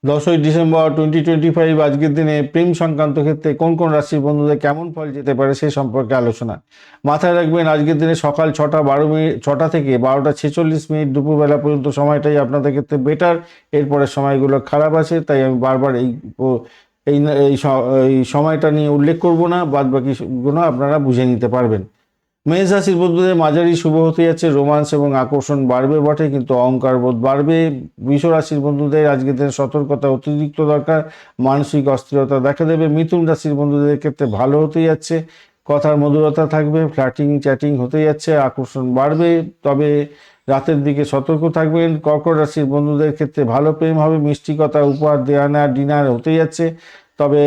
10ই December 2025 আজকের দিনে প্রেম সংক্রান্ত ক্ষেত্রে কোন কোন রাশির বন্ধুদের কেমন ফল যেতে পারে সে সম্পর্কে আলোচনা। মাথায় রাখবেন আজকের দিনে সকাল 6টা 12 মিনিট 6টা থেকে 12টা 46 মিনিট দুপুরবেলা পর্যন্ত সময়টাই আপনাদের ক্ষেত্রে বেটার। এরপরের সময়গুলো খারাপ আছে, তাই আমি বারবার এই এই সময়টা নিয়ে উল্লেখ করব না, বাদ বাকিগুলো আপনারা বুঝে নিতে পারবেন। মেষ রাশির বন্ধুদের মাঝারি শুভ হতে যাচ্ছে, রোমান্স এবং আকর্ষণ বাড়বে বটে, কিন্তু অহংকার বোধ বাড়বে। বৃষ রাশির বন্ধুদের আজকের দিনে সতর্কতা অতিরিক্ত দরকার, মানসিক অস্থিরতা দেখা দেবে। মিথুন রাশির বন্ধুদের ক্ষেত্রে ভালো হতে যাচ্ছে, কথার মধুরতা থাকবে, ফ্ল্যাটিং চ্যাটিং হতে যাচ্ছে, আকর্ষণ বাড়বে, তবে রাতের দিকে সতর্ক থাকবেন। কর্কট রাশির বন্ধুদের ক্ষেত্রে ভালো প্রেম হবে, মিষ্টি কথা, উপহার দেওয়া নেওয়া, ডিনার হতে যাচ্ছে, তবে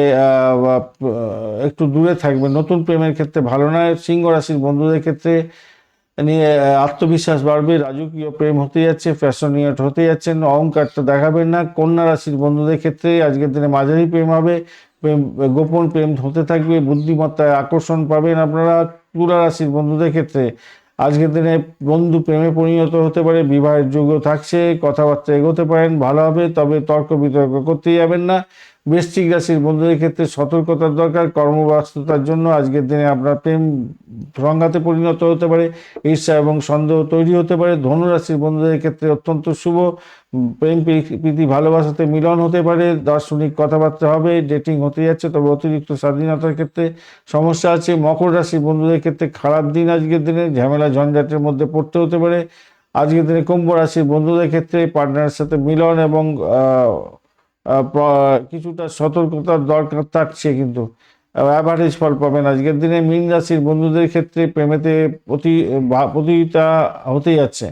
একটু দূরে থাকবে, নতুন প্রেমের ক্ষেত্রে ভালো নয়। সিংহ রাশির বন্ধুদের ক্ষেত্রে নিয়ে আত্মবিশ্বাস বাড়বে, রাজকীয় প্রেম হতে যাচ্ছে, ফ্যাশনিয়েট হতে যাচ্ছেন, অহংকারটা দেখাবেন না। কন্যা রাশির বন্ধুদের ক্ষেত্রে আজকের দিনে মাঝারি প্রেম হবে, প্রেম গোপন প্রেম হতে থাকবে, বুদ্ধিমত্তায় আকর্ষণ পাবেন আপনারা। তুলা রাশির বন্ধুদের ক্ষেত্রে আজকের দিনে বন্ধু প্রেমে পরিণত হতে পারে, বিবাহের যোগ্য থাকছে, কথাবার্তা এগোতে পারেন, ভালো হবে, তবে তর্ক বিতর্ক করতে যাবেন না। বৃশ্চিক রাশির বন্ধুদের ক্ষেত্রে সতর্কতার দরকার, কর্মব্যস্ততার জন্য আজকের দিনে আপনার প্রেম সংঘাতে পরিণত হতে পারে, ঈর্ষা এবং সন্দেহ তৈরি হতে পারে। ধনুরাশির বন্ধুদের ক্ষেত্রে অত্যন্ত শুভ, প্রেম প্রীতি ভালোবাসাতে মিলন হতে পারে, দার্শনিক কথাবার্তা হবে, ডেটিং হতে যাচ্ছে, তবে অতিরিক্ত স্বাধীনতার ক্ষেত্রে সমস্যা আছে। মকর রাশির বন্ধুদের ক্ষেত্রে খারাপ দিন, আজকের দিনে ঝামেলা ঝঞ্ঝাটের মধ্যে পড়তে হতে পারে। আজকের দিনে কুম্ভ রাশির বন্ধুদের ক্ষেত্রে পার্টনারের সাথে মিলন এবং কিছুটা সতর্কতার দরকার থাকছে, কিন্তু অ্যাভারেজ ফল পাবেন। আজকের দিনে মীন রাশির বন্ধুদের ক্ষেত্রে প্রেমেতে প্রতিযোগিতা হতে যাচ্ছে,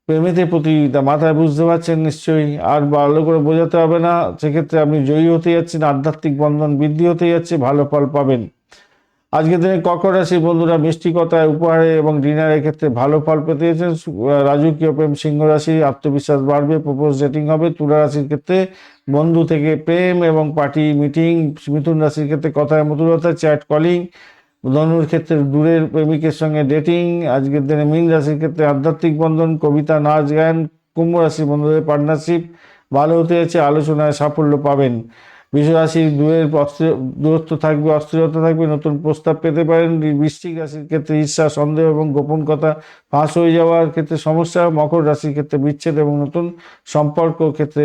প্রেমেতে প্রতিযোগিতা মাথায় বুঝতে পারছেন নিশ্চয়ই, আর ভালো করে বোঝাতে হবে না, সেক্ষেত্রে আপনি জয়ী হতে যাচ্ছেন, আধ্যাত্মিক বন্ধন বৃদ্ধি হতে যাচ্ছে, ভালো ফল পাবেন। আজকের দিনে কর্কট রাশির বন্ধুরা মিষ্টি কথায়, উপহারে এবং ডিনারের ক্ষেত্রে ভালো ফল পেতে যাচ্ছেন। রাজকীয় প্রেম সিংহ রাশি, আত্মবিশ্বাস বাড়বে, প্রপোজ ডেটিং হবে। তুলা রাশির ক্ষেত্রে বন্ধু থেকে প্রেম এবং পার্টি মিটিং। মিথুন রাশির ক্ষেত্রে কথায় মধুরতা, চ্যাট কলিং। ধনুর ক্ষেত্রে দূরের প্রেমিকের সঙ্গে ডেটিং। আজকের দিনে মীন রাশির ক্ষেত্রে আধ্যাত্মিক বন্ধন, কবিতা, নাচ গান। কুম্ভ রাশির বন্ধুদের পার্টনারশিপ ভালো হতে যাচ্ছে, আলোচনায় সাফল্য পাবেন। বৃষ রাশির দূরত্ব থাকবে, অস্থিরতা থাকবে, নতুন প্রস্তাব পেতে পারেন। বৃশ্চিক রাশির ক্ষেত্রে ঈর্ষা, সন্দেহ এবং গোপন কথা ফাঁস হয়ে যাওয়ার ক্ষেত্রে সমস্যা। মকর রাশির ক্ষেত্রে বিচ্ছেদ এবং নতুন সম্পর্ক ক্ষেত্রে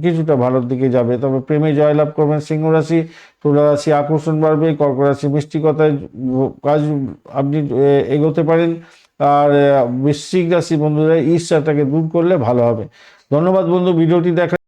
কিছুটা ভালোর দিকে যাবে, তবে প্রেমে জয়লাভ করবেন সিংহ রাশি। তুলা রাশি আকর্ষণ বাড়বে, কর্ক রাশি মিষ্টি কথায় কাজ আপনি এগোতে পারেন। আর বৃশ্চিক রাশি বন্ধুরা ঈর্ষাটাকে দূর করলে ভালো হবে। ধন্যবাদ বন্ধু, ভিডিওটি দেখা।